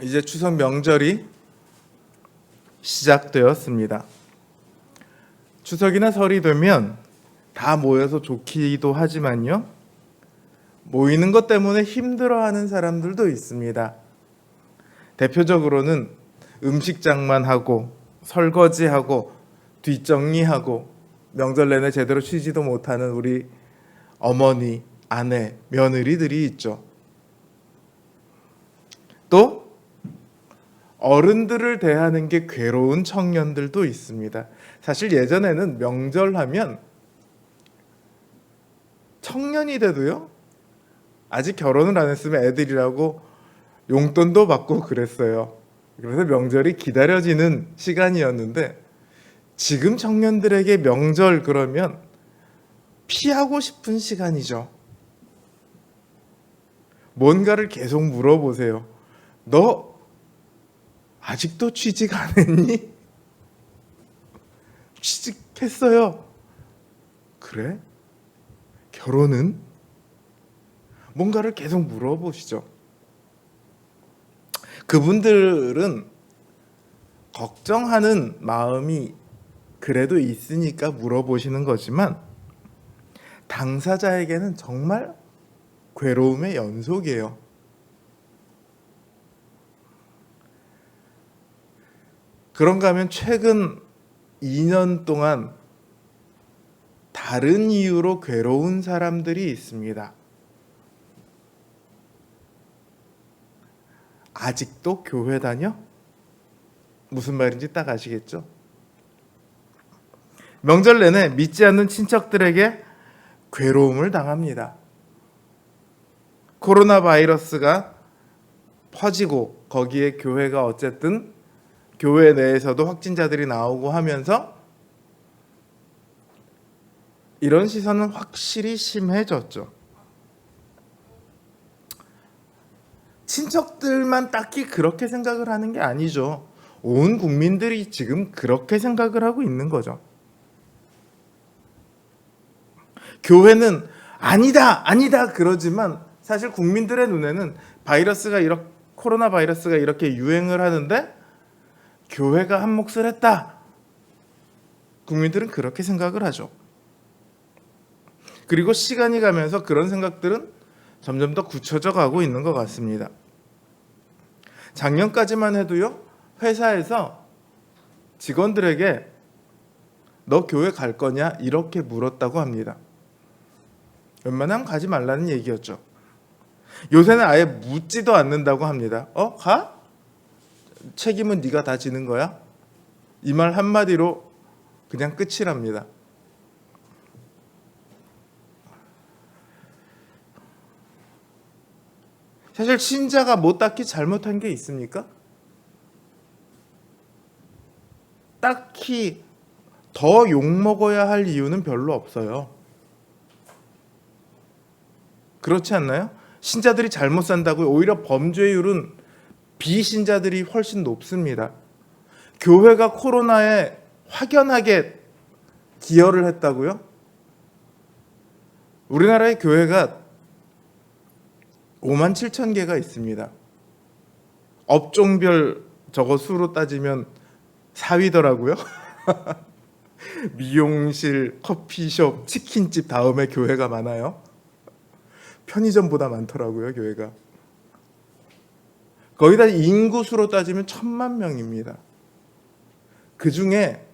이제 추석 명절이 시작되었습니다. 추석이나 설이 되면 다 모여서 좋기도 하지만요, 모이는 것 때문에 힘들어하는 사람들도 있습니다. 대표적으로는 음식장만 하고 설거지하고 뒷정리하고 명절 내내 제대로 쉬지도 못하는 우리 어머니, 아내, 며느리들이 있죠. 또 어른들을 대하는 게 괴로운 청년들도 있습니다. 사실 예전에는 명절하면 청년이 돼도요, 아직 결혼을 안 했으면 애들이라고 용돈도 받고 그랬어요. 그래서 명절이 기다려지는 시간이었는데, 지금 청년들에게 명절 그러면 피하고 싶은 시간이죠. 뭔가를 계속 물어보세요. 너 아직도 취직 안 했니? 취직했어요. 그래? 결혼은? 뭔가를 계속 물어보시죠. 그분들은 걱정하는 마음이 그래도 있으니까 물어보시는 거지만, 당사자에게는 정말 괴로움의 연속이에요. 그런가 하면 최근 2년 동안 다른 이유로 괴로운 사람들이 있습니다. 아직도 교회 다녀? 무슨 말인지 딱 아시겠죠? 명절 내내 믿지 않는 친척들에게 괴로움을 당합니다. 코로나 바이러스가 퍼지고 거기에 교회가 어쨌든 교회 내에서도 확진자들이 나오고 하면서 이런 시선은 확실히 심해졌죠. 친척들만 딱히 그렇게 생각을 하는 게 아니죠. 온 국민들이 지금 그렇게 생각을 하고 있는 거죠. 교회는 아니다 그러지만 사실 국민들의 눈에는 코로나 바이러스가 이렇게 유행을 하는데 교회가 한 몫을 했다. 국민들은 그렇게 생각을 하죠. 그리고 시간이 가면서 그런 생각들은 점점 더 굳혀져 가고 있는 것 같습니다. 작년까지만 해도요, 회사에서 직원들에게 너 교회 갈 거냐? 이렇게 물었다고 합니다. 웬만하면 가지 말라는 얘기였죠. 요새는 아예 묻지도 않는다고 합니다. 가? 책임은 네가 다 지는 거야? 이 말 한마디로 그냥 끝이랍니다. 사실 신자가 뭐 딱히 잘못한 게 있습니까? 딱히 더 욕먹어야 할 이유는 별로 없어요. 그렇지 않나요? 신자들이 잘못 산다고요? 오히려 범죄율은 비신자들이 훨씬 높습니다. 교회가 코로나에 확연하게 기여를 했다고요? 우리나라의 교회가 5만 7천 개가 있습니다. 업종별 저거 수로 따지면 4위더라고요. 미용실, 커피숍, 치킨집 다음에 교회가 많아요. 편의점보다 많더라고요, 교회가. 거기다 인구수로 따지면 1,000만 명입니다. 그 중에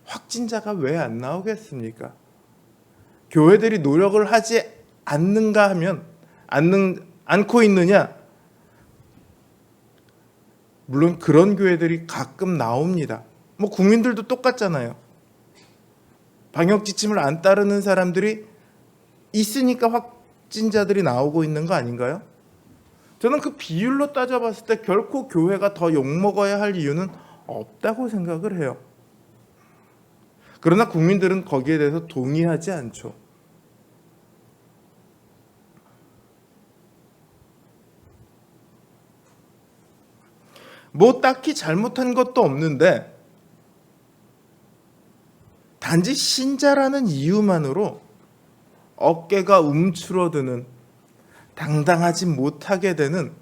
확진자가 왜 안 나오겠습니까? 교회들이 노력을 하지 않는가 하면 않고 있느냐? 물론 그런 교회들이 가끔 나옵니다. 국민들도 똑같잖아요. 방역 지침을 안 따르는 사람들이 있으니까 확진자들이 나오고 있는 거 아닌가요? 저는 그 비율로 따져봤을 때 결코 교회가 더 욕먹어야 할 이유는 없다고 생각을 해요. 그러나 국민들은 거기에 대해서 동의하지 않죠. 딱히 잘못한 것도 없는데 단지 신자라는 이유만으로 어깨가 움츠러드는, 당당하지 못하게 되는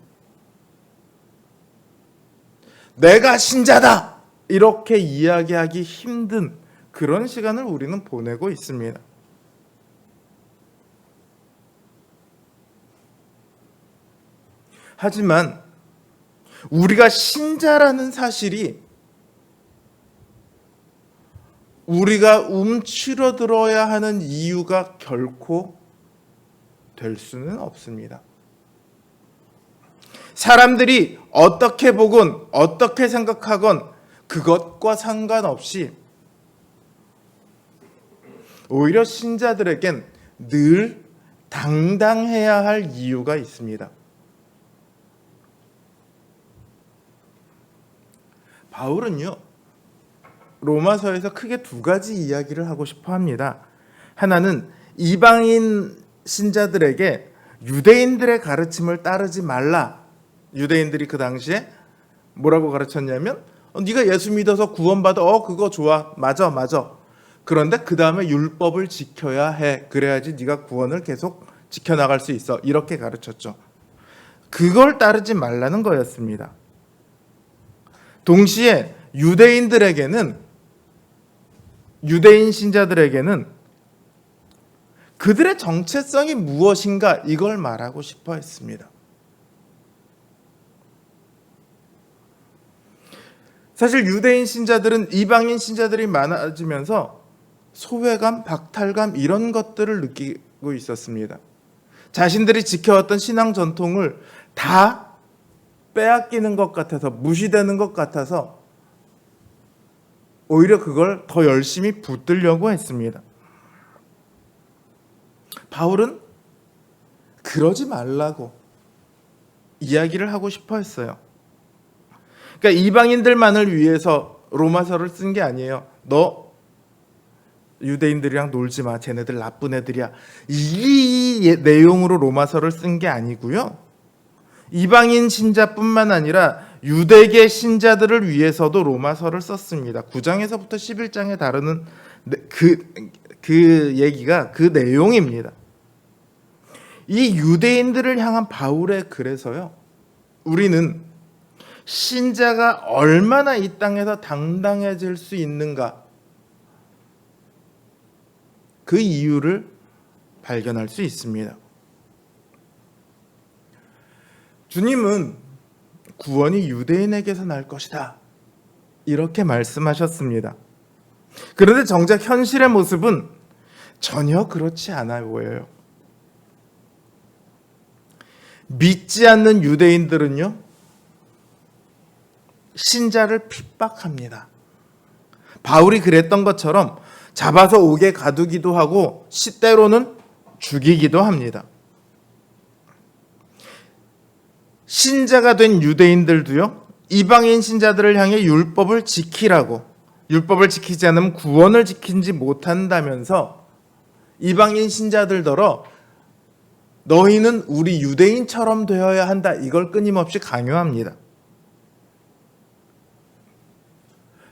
내가 신자다 이렇게 이야기하기 힘든 그런 시간을 우리는 보내고 있습니다. 하지만 우리가 신자라는 사실이 우리가 움츠러들어야 하는 이유가 결코 될 수는 없습니다. 사람들이 어떻게 보건 어떻게 생각하건 그것과 상관없이 오히려 신자들에겐 늘 당당해야 할 이유가 있습니다. 바울은요, 로마서에서 크게 두 가지 이야기를 하고 싶어 합니다. 하나는 이방인 신자들에게 유대인들의 가르침을 따르지 말라. 유대인들이 그 당시에 뭐라고 가르쳤냐면 네가 예수 믿어서 구원받아. 그거 좋아. 맞아. 그런데 그 다음에 율법을 지켜야 해. 그래야지 네가 구원을 계속 지켜나갈 수 있어. 이렇게 가르쳤죠. 그걸 따르지 말라는 거였습니다. 동시에 유대인 신자들에게는 그들의 정체성이 무엇인가 이걸 말하고 싶어 했습니다. 사실 유대인 신자들은 이방인 신자들이 많아지면서 소외감, 박탈감 이런 것들을 느끼고 있었습니다. 자신들이 지켜왔던 신앙 전통을 다 빼앗기는 것 같아서, 무시되는 것 같아서 오히려 그걸 더 열심히 붙들려고 했습니다. 바울은 그러지 말라고 이야기를 하고 싶어 했어요. 그러니까 이방인들만을 위해서 로마서를 쓴 게 아니에요. 너 유대인들이랑 놀지 마. 쟤네들 나쁜 애들이야. 이 내용으로 로마서를 쓴 게 아니고요. 이방인 신자뿐만 아니라 유대계 신자들을 위해서도 로마서를 썼습니다. 9장에서부터 11장에 다루는 그 얘기가 그 내용입니다. 이 유대인들을 향한 바울의 글에서요, 우리는 신자가 얼마나 이 땅에서 당당해질 수 있는가, 그 이유를 발견할 수 있습니다. 주님은 구원이 유대인에게서 날 것이다 이렇게 말씀하셨습니다. 그런데 정작 현실의 모습은 전혀 그렇지 않아 보여요. 믿지 않는 유대인들은요, 신자를 핍박합니다. 바울이 그랬던 것처럼 잡아서 옥에 가두기도 하고 때로는 죽이기도 합니다. 신자가 된 유대인들도요, 이방인 신자들을 향해 율법을 지키라고, 율법을 지키지 않으면 구원을 지키지 못한다면서 이방인 신자들더러 너희는 우리 유대인처럼 되어야 한다, 이걸 끊임없이 강요합니다.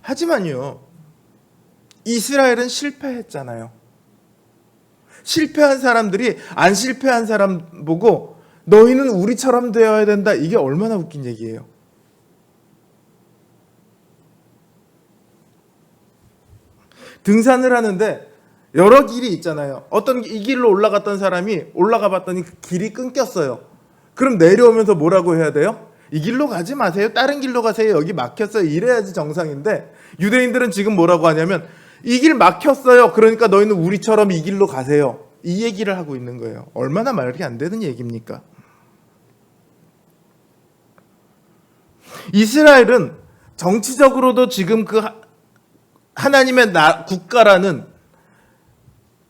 하지만요, 이스라엘은 실패했잖아요. 실패한 사람들이 안 실패한 사람 보고 너희는 우리처럼 되어야 된다, 이게 얼마나 웃긴 얘기예요. 등산을 하는데 여러 길이 있잖아요. 어떤 이 길로 올라갔던 사람이 올라가 봤더니 그 길이 끊겼어요. 그럼 내려오면서 뭐라고 해야 돼요? 이 길로 가지 마세요. 다른 길로 가세요. 여기 막혔어요. 이래야지 정상인데, 유대인들은 지금 뭐라고 하냐면 이 길 막혔어요. 그러니까 너희는 우리처럼 이 길로 가세요. 이 얘기를 하고 있는 거예요. 얼마나 말이 안 되는 얘기입니까? 이스라엘은 정치적으로도 지금 그 하나님의 국가라는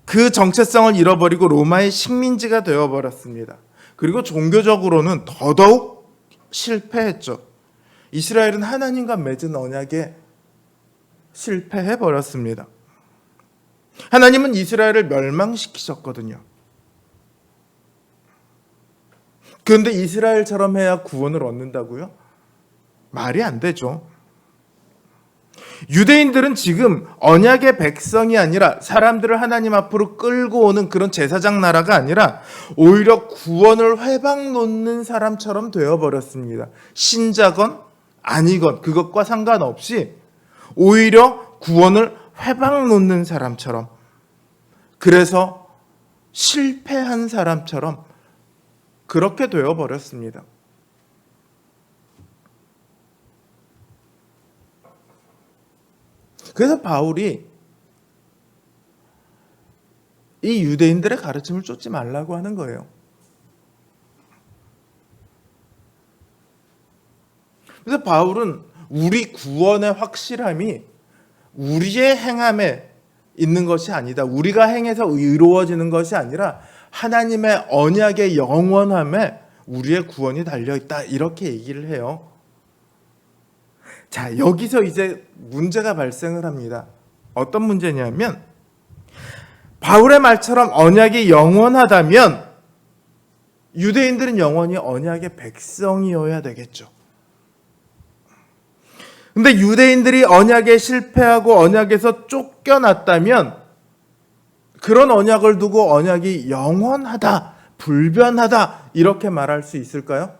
그 정체성을 잃어버리고 로마의 식민지가 되어버렸습니다. 그리고 종교적으로는 더더욱 실패했죠. 이스라엘은 하나님과 맺은 언약에 실패해버렸습니다. 하나님은 이스라엘을 멸망시키셨거든요. 그런데 이스라엘처럼 해야 구원을 얻는다고요? 말이 안 되죠. 유대인들은 지금 언약의 백성이 아니라 사람들을 하나님 앞으로 끌고 오는 그런 제사장 나라가 아니라 오히려 구원을 회방 놓는 사람처럼 되어버렸습니다. 신자건 아니건 그것과 상관없이 오히려 구원을 회방 놓는 사람처럼, 그래서 실패한 사람처럼 그렇게 되어버렸습니다. 그래서 바울이 이 유대인들의 가르침을 쫓지 말라고 하는 거예요. 그래서 바울은 우리 구원의 확실함이 우리의 행함에 있는 것이 아니다. 우리가 행해서 이루어지는 것이 아니라 하나님의 언약의 영원함에 우리의 구원이 달려있다. 이렇게 얘기를 해요. 자, 여기서 이제 문제가 발생을 합니다. 어떤 문제냐면 바울의 말처럼 언약이 영원하다면 유대인들은 영원히 언약의 백성이어야 되겠죠. 근데 유대인들이 언약에 실패하고 언약에서 쫓겨났다면 그런 언약을 두고 언약이 영원하다, 불변하다 이렇게 말할 수 있을까요?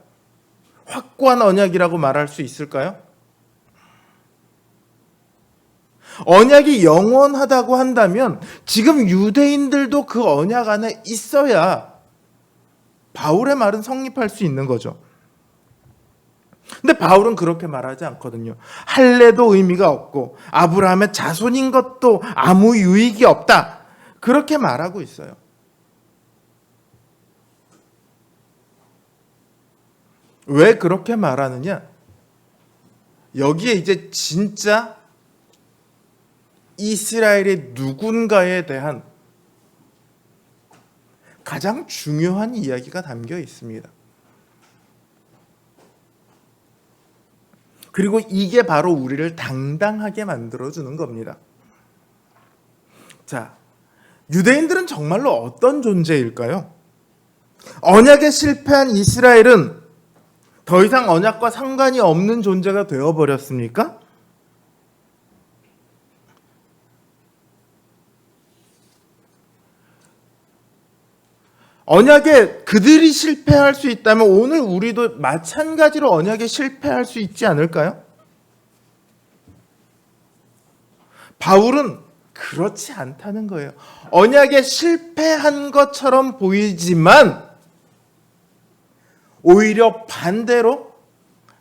확고한 언약이라고 말할 수 있을까요? 언약이 영원하다고 한다면 지금 유대인들도 그 언약 안에 있어야 바울의 말은 성립할 수 있는 거죠. 근데 바울은 그렇게 말하지 않거든요. 할례도 의미가 없고 아브라함의 자손인 것도 아무 유익이 없다. 그렇게 말하고 있어요. 왜 그렇게 말하느냐? 여기에 이제 진짜 이스라엘의 누군가에 대한 가장 중요한 이야기가 담겨 있습니다. 그리고 이게 바로 우리를 당당하게 만들어주는 겁니다. 자, 유대인들은 정말로 어떤 존재일까요? 언약에 실패한 이스라엘은 더 이상 언약과 상관이 없는 존재가 되어버렸습니까? 언약에 그들이 실패할 수 있다면 오늘 우리도 마찬가지로 언약에 실패할 수 있지 않을까요? 바울은 그렇지 않다는 거예요. 언약에 실패한 것처럼 보이지만 오히려 반대로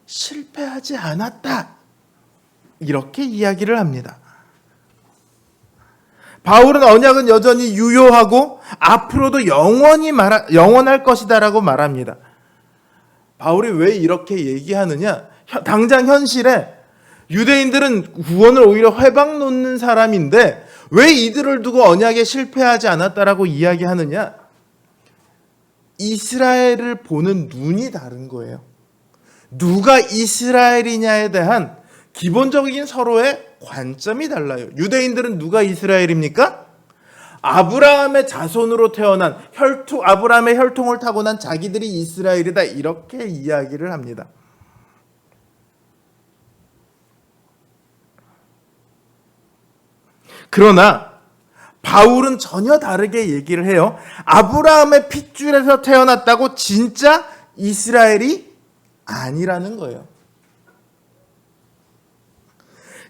실패하지 않았다. 이렇게 이야기를 합니다. 바울은 언약은 여전히 유효하고 앞으로도 영원할 것이다라고 말합니다. 바울이 왜 이렇게 얘기하느냐? 당장 현실에 유대인들은 구원을 오히려 회방 놓는 사람인데 왜 이들을 두고 언약에 실패하지 않았다라고 이야기하느냐? 이스라엘을 보는 눈이 다른 거예요. 누가 이스라엘이냐에 대한 기본적인 서로의 관점이 달라요. 유대인들은 누가 이스라엘입니까? 아브라함의 자손으로 태어난 아브라함의 혈통을 타고난 자기들이 이스라엘이다. 이렇게 이야기를 합니다. 그러나 바울은 전혀 다르게 얘기를 해요. 아브라함의 핏줄에서 태어났다고 진짜 이스라엘이 아니라는 거예요.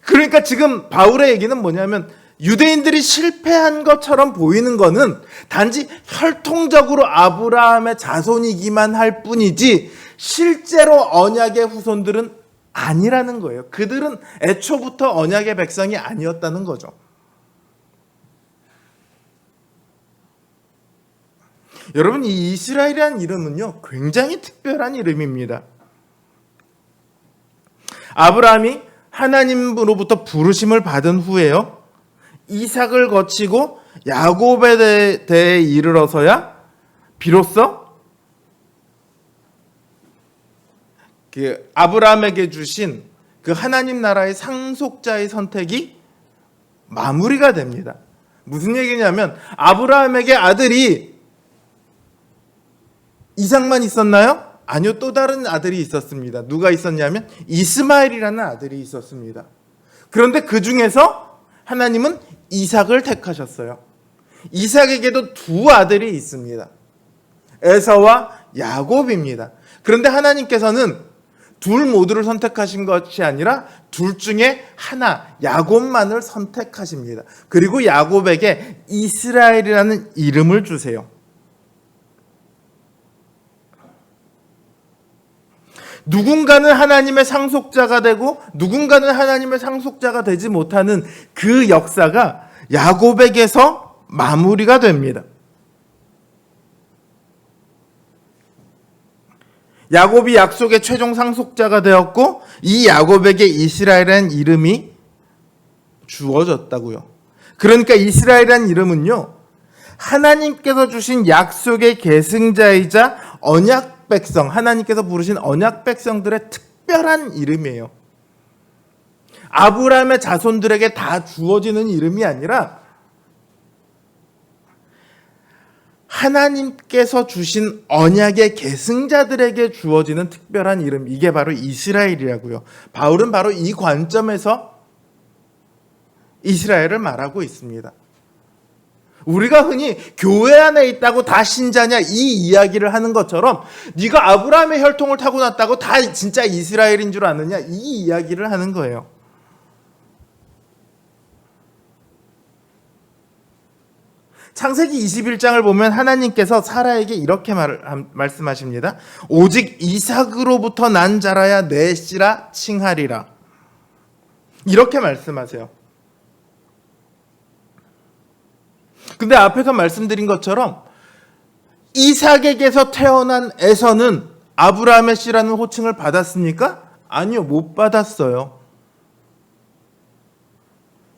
그러니까 지금 바울의 얘기는 뭐냐면 유대인들이 실패한 것처럼 보이는 거는 단지 혈통적으로 아브라함의 자손이기만 할 뿐이지 실제로 언약의 후손들은 아니라는 거예요. 그들은 애초부터 언약의 백성이 아니었다는 거죠. 여러분, 이 이스라엘이라는 이름은요, 굉장히 특별한 이름입니다. 아브라함이 하나님으로부터 부르심을 받은 후에요, 이삭을 거치고 야곱에 대해 이르러서야 비로소 그 아브라함에게 주신 그 하나님 나라의 상속자의 선택이 마무리가 됩니다. 무슨 얘기냐면 아브라함에게 아들이 이삭만 있었나요? 아니요, 또 다른 아들이 있었습니다. 누가 있었냐면 이스마엘이라는 아들이 있었습니다. 그런데 그 중에서 하나님은 이삭을 택하셨어요. 이삭에게도 두 아들이 있습니다. 에서와 야곱입니다. 그런데 하나님께서는 둘 모두를 선택하신 것이 아니라 둘 중에 하나, 야곱만을 선택하십니다. 그리고 야곱에게 이스라엘이라는 이름을 주세요. 누군가는 하나님의 상속자가 되고 누군가는 하나님의 상속자가 되지 못하는 그 역사가 야곱에게서 마무리가 됩니다. 야곱이 약속의 최종 상속자가 되었고 이 야곱에게 이스라엘이라는 이름이 주어졌다고요. 그러니까 이스라엘이라는 이름은요, 하나님께서 주신 약속의 계승자이자 언약 백성, 하나님께서 부르신 언약 백성들의 특별한 이름이에요. 아브라함의 자손들에게 다 주어지는 이름이 아니라 하나님께서 주신 언약의 계승자들에게 주어지는 특별한 이름, 이게 바로 이스라엘이라고요. 바울은 바로 이 관점에서 이스라엘을 말하고 있습니다. 우리가 흔히 교회 안에 있다고 다 신자냐 이 이야기를 하는 것처럼 네가 아브라함의 혈통을 타고났다고 다 진짜 이스라엘인 줄 아느냐 이 이야기를 하는 거예요. 창세기 21장을 보면 하나님께서 사라에게 이렇게 말씀하십니다. 오직 이삭으로부터 난 자라야 내 씨라 칭하리라. 이렇게 말씀하세요. 근데 앞에서 말씀드린 것처럼 이삭에게서 태어난 에서는 아브라함의 씨라는 호칭을 받았습니까? 아니요, 못 받았어요.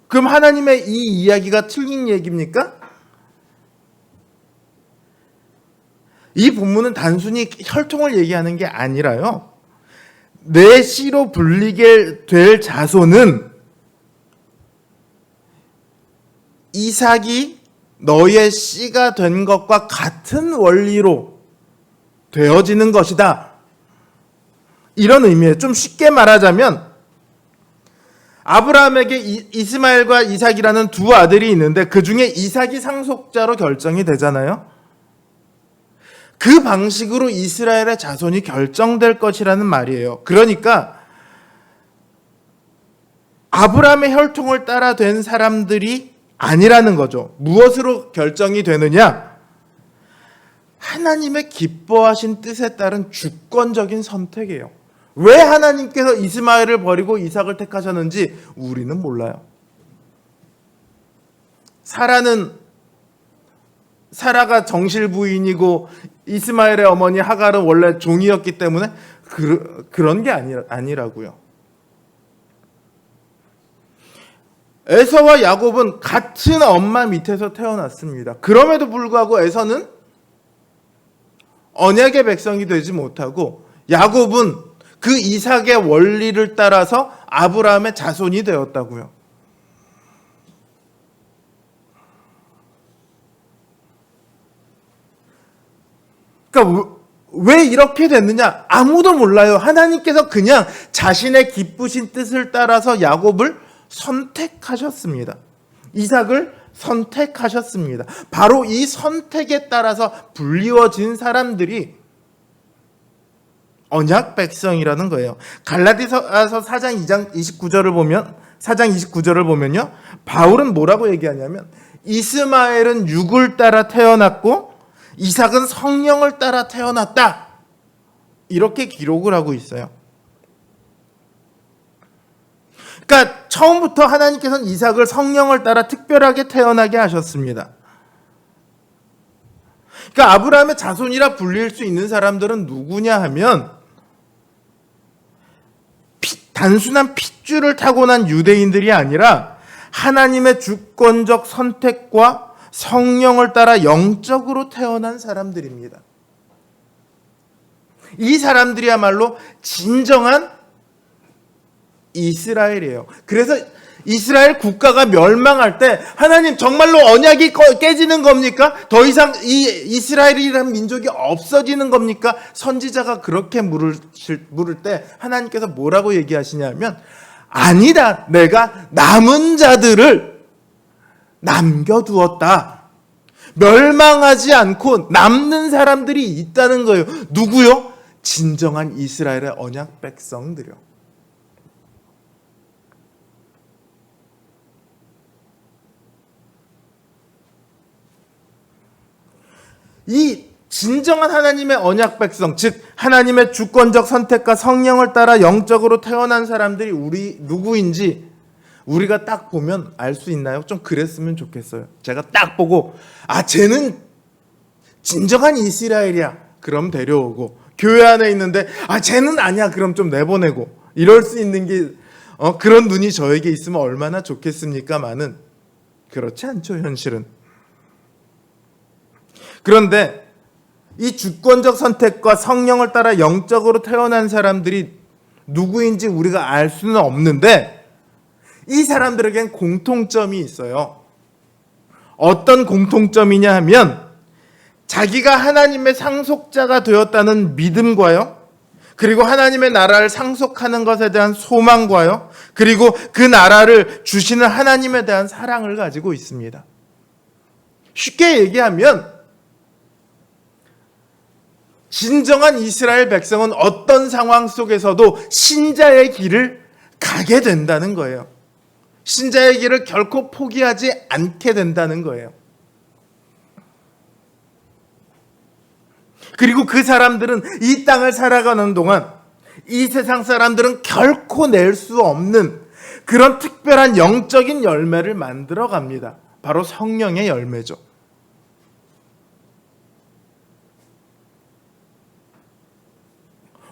그럼 하나님의 이 이야기가 틀린 얘기입니까? 이 본문은 단순히 혈통을 얘기하는 게 아니라요, 내 씨로 불리게 될 자손은 이삭이 너의 씨가 된 것과 같은 원리로 되어지는 것이다. 이런 의미예요. 좀 쉽게 말하자면 아브라함에게 이스마엘과 이삭이라는 두 아들이 있는데 그 중에 이삭이 상속자로 결정이 되잖아요. 그 방식으로 이스라엘의 자손이 결정될 것이라는 말이에요. 그러니까 아브라함의 혈통을 따라 된 사람들이 아니라는 거죠. 무엇으로 결정이 되느냐? 하나님의 기뻐하신 뜻에 따른 주권적인 선택이에요. 왜 하나님께서 이스마엘을 버리고 이삭을 택하셨는지 우리는 몰라요. 사라가 정실 부인이고 이스마엘의 어머니 하갈은 원래 종이었기 때문에 그런 게 아니라고요. 에서와 야곱은 같은 엄마 밑에서 태어났습니다. 그럼에도 불구하고 에서는 언약의 백성이 되지 못하고 야곱은 그 이삭의 원리를 따라서 아브라함의 자손이 되었다고요. 그러니까 왜 이렇게 됐느냐? 아무도 몰라요. 하나님께서 그냥 자신의 기쁘신 뜻을 따라서 야곱을 선택하셨습니다. 이삭을 선택하셨습니다. 바로 이 선택에 따라서 불리워진 사람들이 언약 백성이라는 거예요. 갈라디아서 4장 29절을 보면요, 바울은 뭐라고 얘기하냐면 이스마엘은 육을 따라 태어났고 이삭은 성령을 따라 태어났다, 이렇게 기록을 하고 있어요. 그러니까 처음부터 하나님께서는 이삭을 성령을 따라 특별하게 태어나게 하셨습니다. 그러니까 아브라함의 자손이라 불릴 수 있는 사람들은 누구냐 하면 단순한 핏줄을 타고난 유대인들이 아니라 하나님의 주권적 선택과 성령을 따라 영적으로 태어난 사람들입니다. 이 사람들이야말로 진정한 이스라엘이에요. 그래서 이스라엘 국가가 멸망할 때 하나님 정말로 언약이 깨지는 겁니까? 더 이상 이 이스라엘이라는 민족이 없어지는 겁니까? 선지자가 그렇게 물을 때 하나님께서 뭐라고 얘기하시냐면 아니다, 내가 남은 자들을 남겨두었다. 멸망하지 않고 남는 사람들이 있다는 거예요. 누구요? 진정한 이스라엘의 언약 백성들이요. 이 진정한 하나님의 언약 백성, 즉 하나님의 주권적 선택과 성령을 따라 영적으로 태어난 사람들이 우리 누구인지 우리가 딱 보면 알 수 있나요? 좀 그랬으면 좋겠어요. 제가 딱 보고 쟤는 진정한 이스라엘이야. 그럼 데려오고, 교회 안에 있는데 쟤는 아니야. 그럼 좀 내보내고, 이럴 수 있는 게 그런 눈이 저에게 있으면 얼마나 좋겠습니까마는 그렇지 않죠, 현실은. 그런데 이 주권적 선택과 성령을 따라 영적으로 태어난 사람들이 누구인지 우리가 알 수는 없는데, 이 사람들에겐 공통점이 있어요. 어떤 공통점이냐 하면 자기가 하나님의 상속자가 되었다는 믿음과요, 그리고 하나님의 나라를 상속하는 것에 대한 소망과요, 그리고 그 나라를 주시는 하나님에 대한 사랑을 가지고 있습니다. 쉽게 얘기하면 진정한 이스라엘 백성은 어떤 상황 속에서도 신자의 길을 가게 된다는 거예요. 신자의 길을 결코 포기하지 않게 된다는 거예요. 그리고 그 사람들은 이 땅을 살아가는 동안 이 세상 사람들은 결코 낼 수 없는 그런 특별한 영적인 열매를 만들어 갑니다. 바로 성령의 열매죠.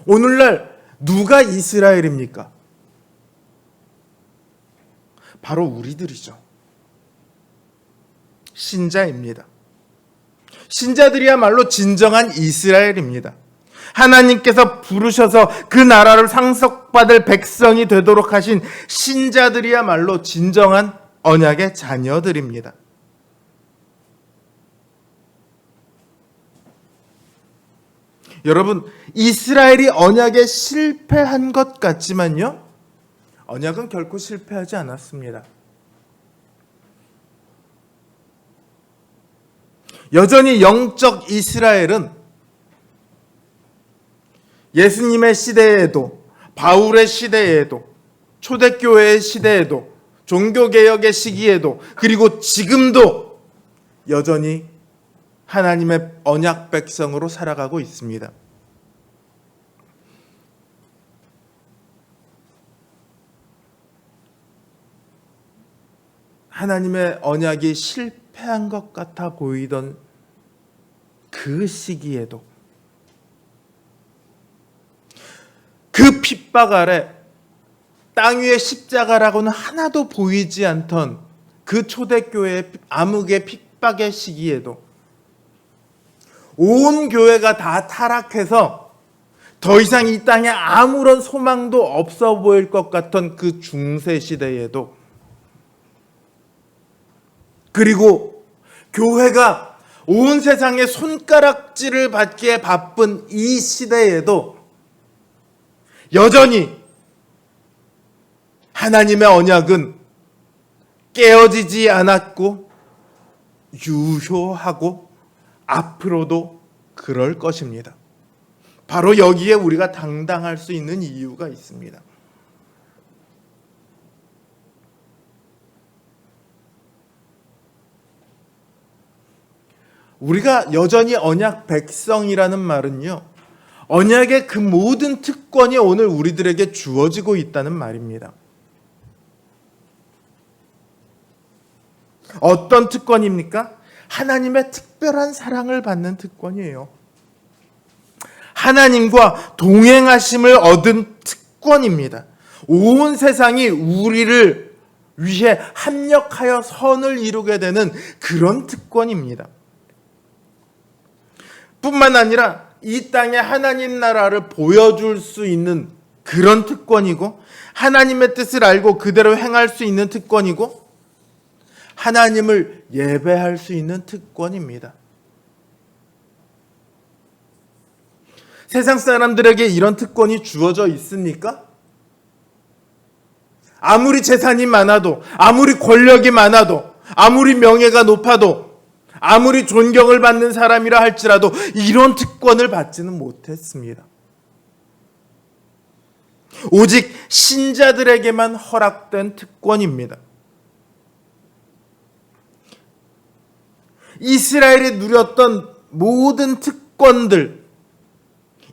오늘날 누가 이스라엘입니까? 바로 우리들이죠. 신자입니다. 신자들이야말로 진정한 이스라엘입니다. 하나님께서 부르셔서 그 나라를 상속받을 백성이 되도록 하신 신자들이야말로 진정한 언약의 자녀들입니다. 여러분, 이스라엘이 언약에 실패한 것 같지만요, 언약은 결코 실패하지 않았습니다. 여전히 영적 이스라엘은 예수님의 시대에도, 바울의 시대에도, 초대교회의 시대에도, 종교개혁의 시기에도, 그리고 지금도 여전히 하나님의 언약 백성으로 살아가고 있습니다. 하나님의 언약이 실패한 것 같아 보이던 그 시기에도, 그 핍박 아래 땅 위에 십자가라고는 하나도 보이지 않던 그 초대교회의 암흑의 핍박의 시기에도 온 교회가 다 타락해서 더 이상 이 땅에 아무런 소망도 없어 보일 것 같던 그 중세 시대에도, 그리고 교회가 온 세상에 손가락질을 받기에 바쁜 이 시대에도 여전히 하나님의 언약은 깨어지지 않았고 유효하고 앞으로도 그럴 것입니다. 바로 여기에 우리가 당당할 수 있는 이유가 있습니다. 우리가 여전히 언약 백성이라는 말은요, 언약의 그 모든 특권이 오늘 우리들에게 주어지고 있다는 말입니다. 어떤 특권입니까? 하나님의 특별한 사랑을 받는 특권이에요. 하나님과 동행하심을 얻은 특권입니다. 온 세상이 우리를 위해 합력하여 선을 이루게 되는 그런 특권입니다. 뿐만 아니라 이 땅에 하나님 나라를 보여줄 수 있는 그런 특권이고, 하나님의 뜻을 알고 그대로 행할 수 있는 특권이고, 하나님을 예배할 수 있는 특권입니다. 세상 사람들에게 이런 특권이 주어져 있습니까? 아무리 재산이 많아도, 아무리 권력이 많아도, 아무리 명예가 높아도, 아무리 존경을 받는 사람이라 할지라도 이런 특권을 받지는 못했습니다. 오직 신자들에게만 허락된 특권입니다. 이스라엘이 누렸던 모든 특권들,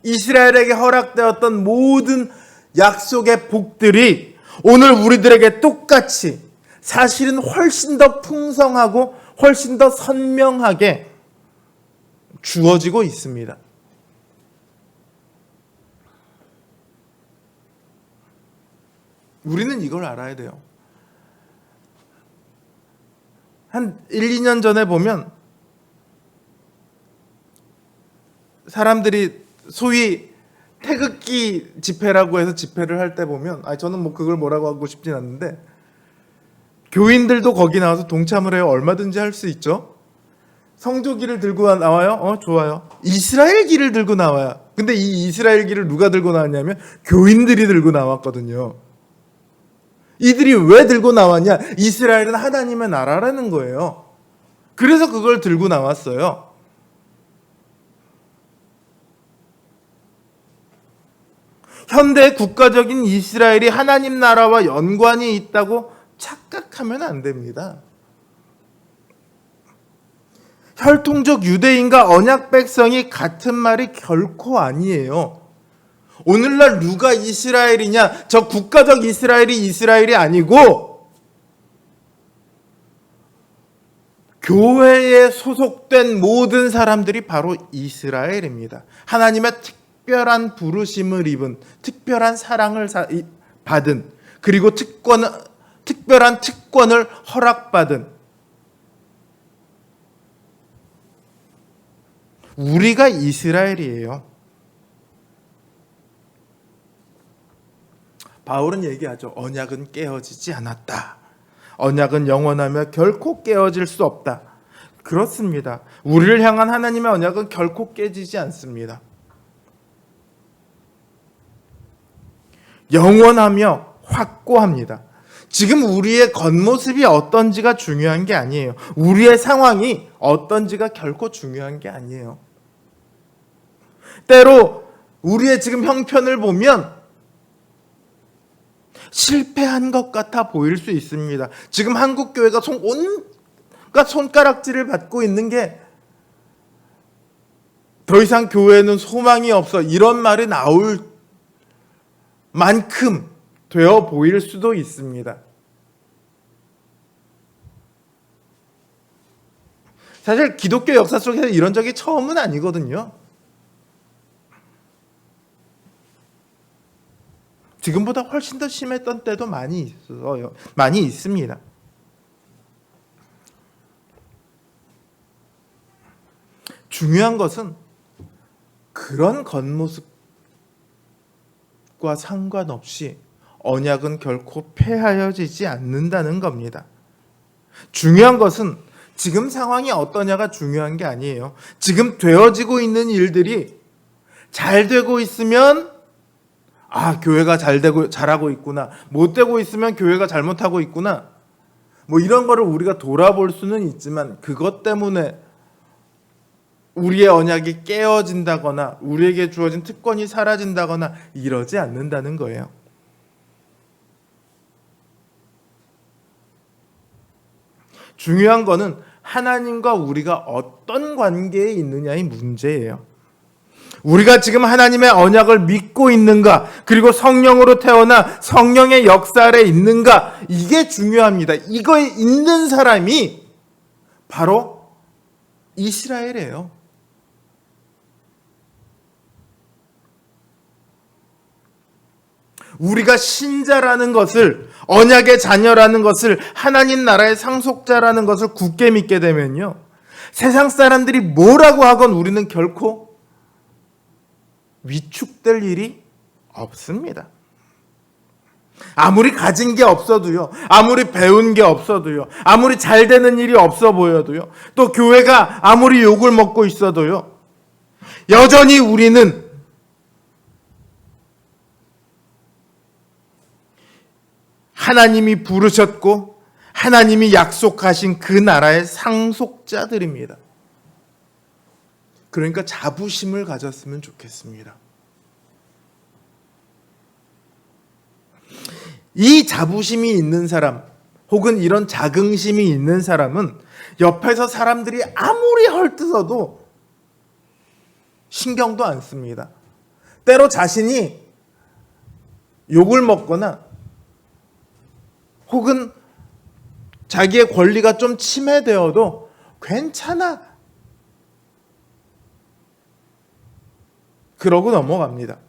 이스라엘에게 허락되었던 모든 약속의 복들이 오늘 우리들에게 똑같이 사실은 훨씬 더 풍성하고 훨씬 더 선명하게 주어지고 있습니다. 우리는 이걸 알아야 돼요. 한 1, 2년 전에 보면 사람들이 소위 태극기 집회라고 해서 집회를 할 때 보면, 저는 뭐 그걸 뭐라고 하고 싶진 않는데, 교인들도 거기 나와서 동참을 해요. 얼마든지 할 수 있죠. 성조기를 들고 나와요? 좋아요. 이스라엘기를 들고 나와요. 근데 이 이스라엘기를 누가 들고 나왔냐면 교인들이 들고 나왔거든요. 이들이 왜 들고 나왔냐? 이스라엘은 하나님의 나라라는 거예요. 그래서 그걸 들고 나왔어요. 현대 국가적인 이스라엘이 하나님 나라와 연관이 있다고 착각하면 안 됩니다. 혈통적 유대인과 언약 백성이 같은 말이 결코 아니에요. 오늘날 누가 이스라엘이냐? 저 국가적 이스라엘이 아니고 교회에 소속된 모든 사람들이 바로 이스라엘입니다. 하나님의 특별한 부르심을 입은, 특별한 사랑을 받은, 그리고 특별한 특권을 허락받은 우리가 이스라엘이에요. 바울은 얘기하죠. 언약은 깨어지지 않았다. 언약은 영원하며 결코 깨어질 수 없다. 그렇습니다. 우리를 향한 하나님의 언약은 결코 깨지지 않습니다. 영원하며 확고합니다. 지금 우리의 겉모습이 어떤지가 중요한 게 아니에요. 우리의 상황이 어떤지가 결코 중요한 게 아니에요. 때로 우리의 지금 형편을 보면 실패한 것 같아 보일 수 있습니다. 지금 한국 교회가 온갖 손가락질을 받고 있는 게 더 이상 교회는 소망이 없어, 이런 말이 나올 만큼 되어 보일 수도 있습니다. 사실 기독교 역사 속에서 이런 적이 처음은 아니거든요. 지금보다 훨씬 더 심했던 때도 많이 있어요. 많이 있습니다. 중요한 것은 그런 겉모습과 상관없이 언약은 결코 폐하여지지 않는다는 겁니다. 중요한 것은 지금 상황이 어떠냐가 중요한 게 아니에요. 지금 되어지고 있는 일들이 잘 되고 있으면 교회가 잘하고 있구나. 못 되고 있으면 교회가 잘못하고 있구나. 뭐 이런 거를 우리가 돌아볼 수는 있지만 그것 때문에 우리의 언약이 깨어진다거나 우리에게 주어진 특권이 사라진다거나 이러지 않는다는 거예요. 중요한 거는 하나님과 우리가 어떤 관계에 있느냐의 문제예요. 우리가 지금 하나님의 언약을 믿고 있는가, 그리고 성령으로 태어나 성령의 역사 아래 있는가, 이게 중요합니다. 이거에 있는 사람이 바로 이스라엘이에요. 우리가 신자라는 것을, 언약의 자녀라는 것을, 하나님 나라의 상속자라는 것을 굳게 믿게 되면요, 세상 사람들이 뭐라고 하건 우리는 결코 위축될 일이 없습니다. 아무리 가진 게 없어도요, 아무리 배운 게 없어도요, 아무리 잘 되는 일이 없어 보여도요, 또 교회가 아무리 욕을 먹고 있어도요, 여전히 우리는 하나님이 부르셨고 하나님이 약속하신 그 나라의 상속자들입니다. 그러니까 자부심을 가졌으면 좋겠습니다. 이 자부심이 있는 사람 혹은 이런 자긍심이 있는 사람은 옆에서 사람들이 아무리 헐뜯어도 신경도 안 씁니다. 때로 자신이 욕을 먹거나 혹은 자기의 권리가 좀 침해되어도 괜찮아, 그러고 넘어갑니다.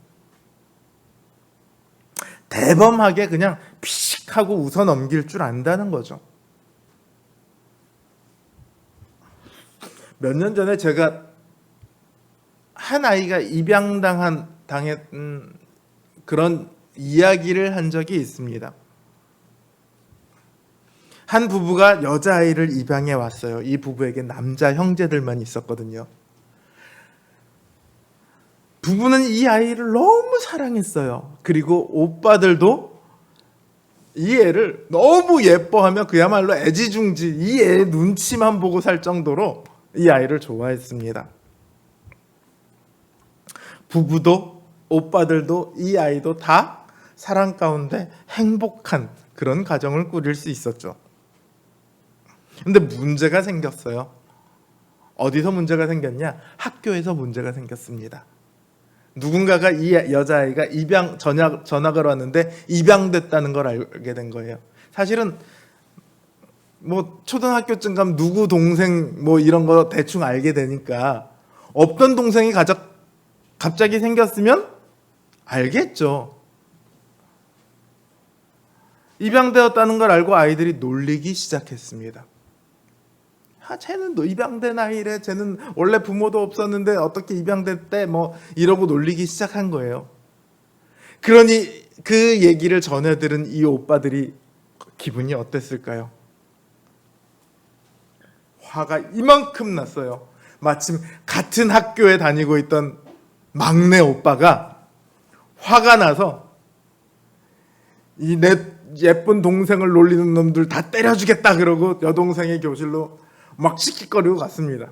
대범하게 그냥 피식하고 웃어 넘길 줄 안다는 거죠. 몇 년 전에 제가 한 아이가 입양당한 그런 이야기를 한 적이 있습니다. 한 부부가 여자아이를 입양해 왔어요. 이 부부에게 남자 형제들만 있었거든요. 부부는 이 아이를 너무 사랑했어요. 그리고 오빠들도 이 애를 너무 예뻐하며 그야말로 애지중지 이 애의 눈치만 보고 살 정도로 이 아이를 좋아했습니다. 부부도 오빠들도 이 아이도 다 사랑 가운데 행복한 그런 가정을 꾸릴 수 있었죠. 근데 문제가 생겼어요. 어디서 문제가 생겼냐? 학교에서 문제가 생겼습니다. 누군가가 이 여자아이가 전학을 왔는데 입양됐다는 걸 알게 된 거예요. 사실은 뭐 초등학교쯤 가면 누구 동생 뭐 이런 거 대충 알게 되니까 없던 동생이 갑자기 생겼으면 알겠죠. 입양되었다는 걸 알고 아이들이 놀리기 시작했습니다. 쟤는 입양된 아이래. 쟤는 원래 부모도 없었는데 어떻게 입양됐대? 뭐 이러고 놀리기 시작한 거예요. 그러니 그 얘기를 전해들은 이 오빠들이 기분이 어땠을까요? 화가 이만큼 났어요. 마침 같은 학교에 다니고 있던 막내 오빠가 화가 나서 이 내 예쁜 동생을 놀리는 놈들 다 때려주겠다 그러고 여동생의 교실로 막 씩씩거리고 갔습니다.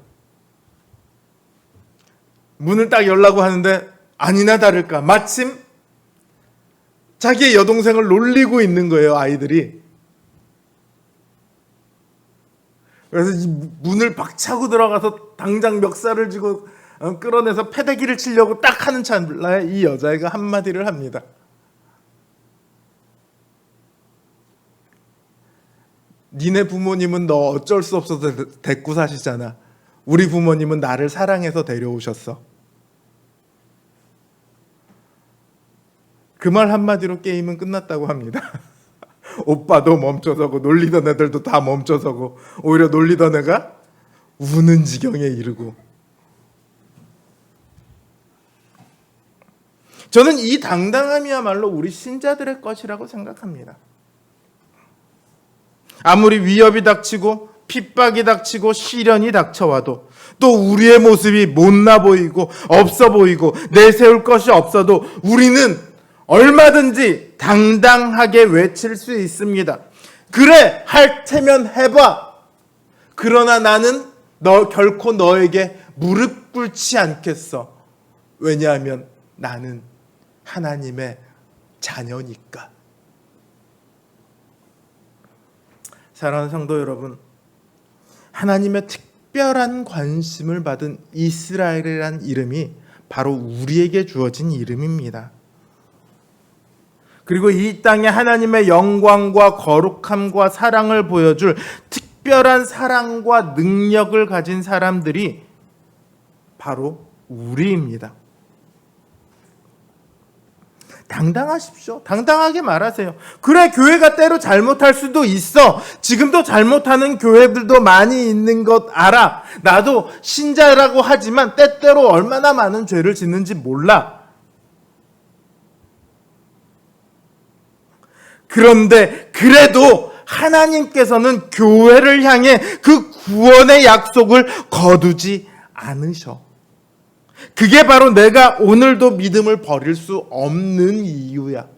문을 딱 열라고 하는데 아니나 다를까 마침 자기의 여동생을 놀리고 있는 거예요, 아이들이. 그래서 이 문을 박차고 들어가서 당장 멱살을 쥐고 끌어내서 패대기를 치려고 딱 하는 찰나에 이 여자애가 한마디를 합니다. 니네 부모님은 너 어쩔 수 없어서 데리고 사시잖아. 우리 부모님은 나를 사랑해서 데려오셨어. 그 말 한마디로 게임은 끝났다고 합니다. 오빠도 멈춰서고 놀리던 애들도 다 멈춰서고 오히려 놀리던 애가 우는 지경에 이르고. 저는 이 당당함이야말로 우리 신자들의 것이라고 생각합니다. 아무리 위협이 닥치고 핍박이 닥치고 시련이 닥쳐와도 또 우리의 모습이 못나 보이고 없어 보이고 내세울 것이 없어도 우리는 얼마든지 당당하게 외칠 수 있습니다. 그래, 할 테면 해봐. 그러나 나는 결코 너에게 무릎 꿇지 않겠어. 왜냐하면 나는 하나님의 자녀니까. 사랑하는 성도 여러분, 하나님의 특별한 관심을 받은 이스라엘이란 이름이 바로 우리에게 주어진 이름입니다. 그리고 이 땅에 하나님의 영광과 거룩함과 사랑을 보여줄 특별한 사랑과 능력을 가진 사람들이 바로 우리입니다. 당당하십시오. 당당하게 말하세요. 그래, 교회가 때로 잘못할 수도 있어. 지금도 잘못하는 교회들도 많이 있는 것 알아. 나도 신자라고 하지만 때때로 얼마나 많은 죄를 짓는지 몰라. 그런데 그래도 하나님께서는 교회를 향해 그 구원의 약속을 거두지 않으셔. 그게 바로 내가 오늘도 믿음을 버릴 수 없는 이유야.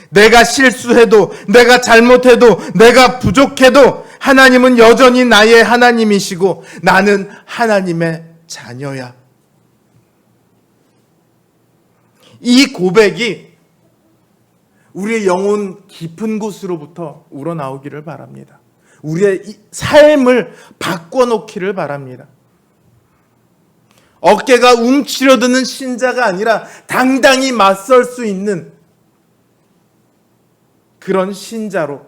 내가 실수해도, 내가 잘못해도, 내가 부족해도 하나님은 여전히 나의 하나님이시고 나는 하나님의 자녀야. 이 고백이 우리의 영혼 깊은 곳으로부터 우러나오기를 바랍니다. 우리의 삶을 바꿔놓기를 바랍니다. 어깨가 움츠려드는 신자가 아니라 당당히 맞설 수 있는 그런 신자로,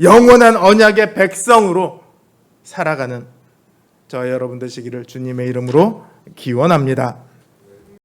영원한 언약의 백성으로 살아가는 저 여러분 되시기를 주님의 이름으로 기원합니다.